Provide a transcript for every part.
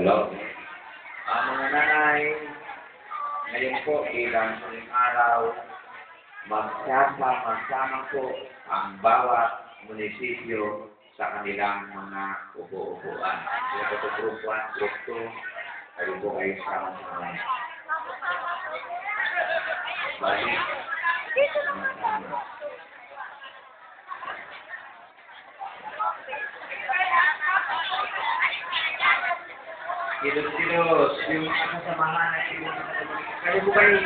Hello? Mga nanay, ngayon po bilang huling araw, magsasama-sama po ang bawat munisipyo sa kanilang mga upo-upuan. Kaya po group 1, group 2, kayo po kayo sama-sama. Balik. Kilos-kilos, yung kasamahan natin yung kayo po kayo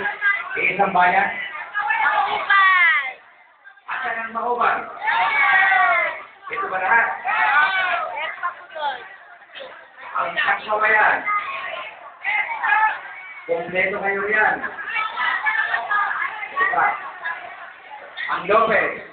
isang bayan? Mauban! Asan ang mauban? Ito ba lahat? Ang saksabayan. Kompleto kayo yan. Ito pa. Ang Lopez.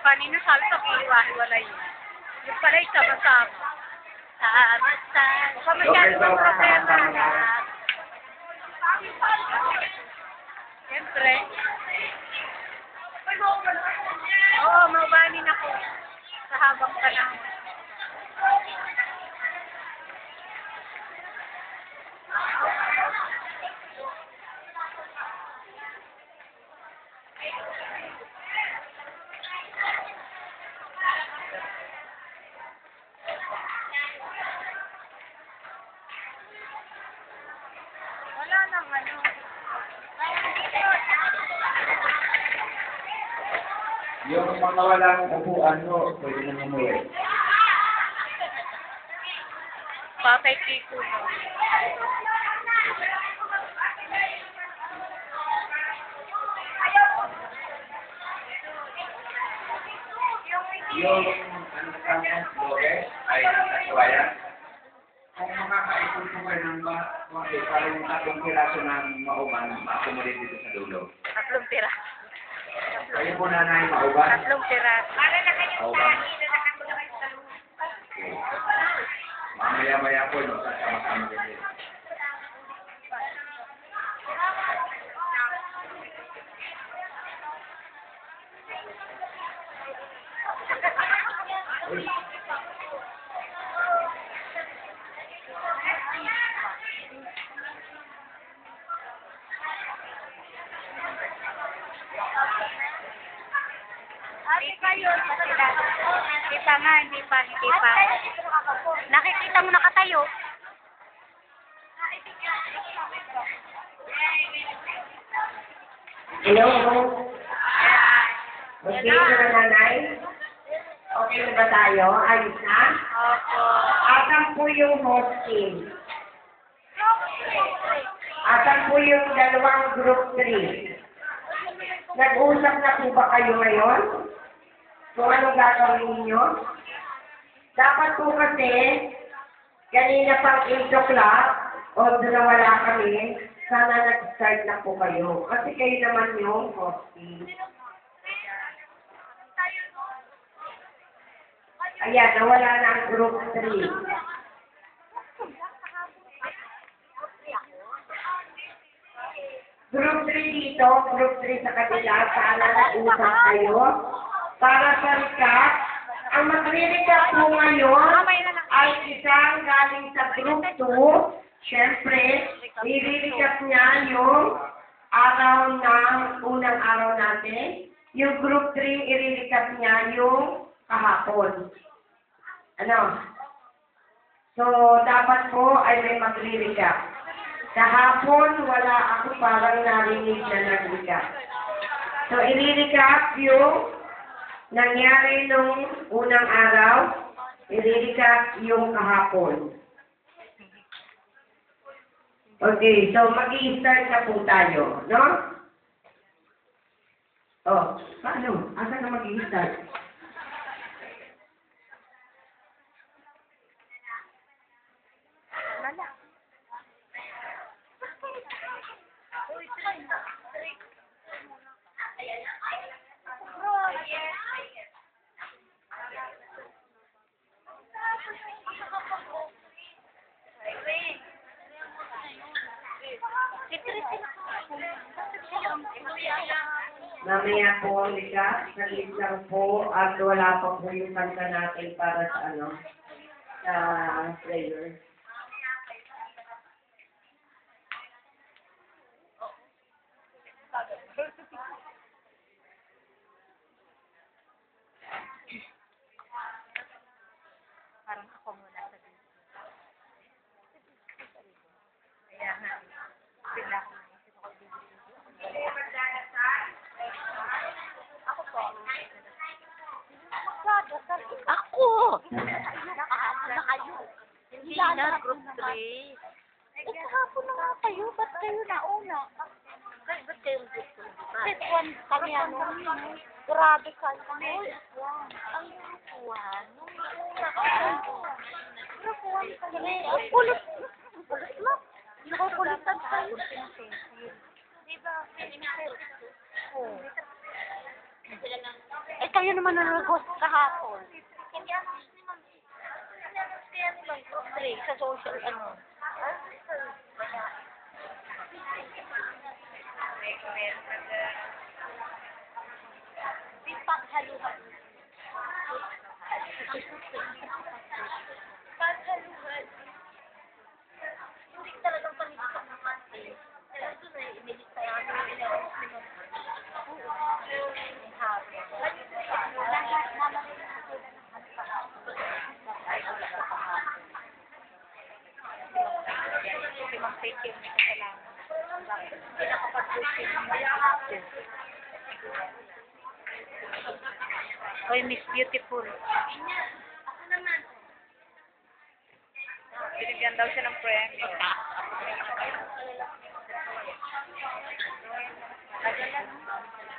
Kanina sabi ko, iiwa-iwala yun. Yung pala yung sama-sama. Sama-sama. Kamasyado ng problema na. Siyempre. Oo, maubanin ako. Sa habang panahon. Wala nang ano. Yung mga walang upuan mo, pwede na umuwi. Papay Kiko mo. Yung ano kang Lopez ay nagkasabayan. Kung makakaipon po kayo ng para yung 3 piraso ng mauban, makumulit dito sa dulo. 3 tira. Kayo po nanay mauban? 3 tira. Mauban. Okay. Mamaya-maya po, magsasama-sama din. Uy. Hindi pa yun. Kita nga, hindi pa. Nakikita mo nakatayo. Hello? Okay na nanay? Okay na ba tayo? Ayos na? Opo. Asan po yung hosting? Asan po yung dalawang group 3? Nag-usap na po ba kayo ngayon? Kung anong gagawin ninyo? Dapat po kasi, kanina pang 8 o'clock, although na wala kami, sana nag-start na po kayo. Kasi kayo naman yung hosting. Ayan, nawala na ang group 3. Group 3 dito, group 3 sa kabila, sana nag-usap kayo. Para sa recap, ang magre-recap po ngayon ay isang galing sa group 2. Siyempre, i-recap niya yung araw ng unang araw natin. Yung group 3, i-recap niya yung kahapon. Ano? So, dapat po ay may magre-recap. Kahapon, wala ako parang narinig na nag-recap. So, i-recap yung nangyari nung unang araw, i-recap yung kahapon. Okay, so mag-i-start na po tayo, no? Oh, paano? Asa na mag-i-start? Mamaya po, Lika, saglit lang po at wala pa po yung kanta natin para sa sa prayer. Parang ako muna sa dito. Kaya nga, bigla ko naisip ako dito. Ako po. Ako! Nakahapon na kayo. Hindi na, group 3. Kahapon na nga kayo. Ba't kayo nauna? Ba't kayo group 3? Step 1 kami ano. Grabe ka. Ang group 1. Group 1 kami. Ang kulit. Kulit mo. Nakukulitan kayo. Diba? Oo. Eh, kayo naman nalagos kahapon. Hindi ako naman. Kaya naman, group 3 sa social, Di paghaluhan. Paghaluhan. Hindi talagang panigisap ng mati. Kaya ito na, inilig tayo. Oy, Miss Beautiful. Ako naman. Binigyan daw siya ng premyo. Tagal lang.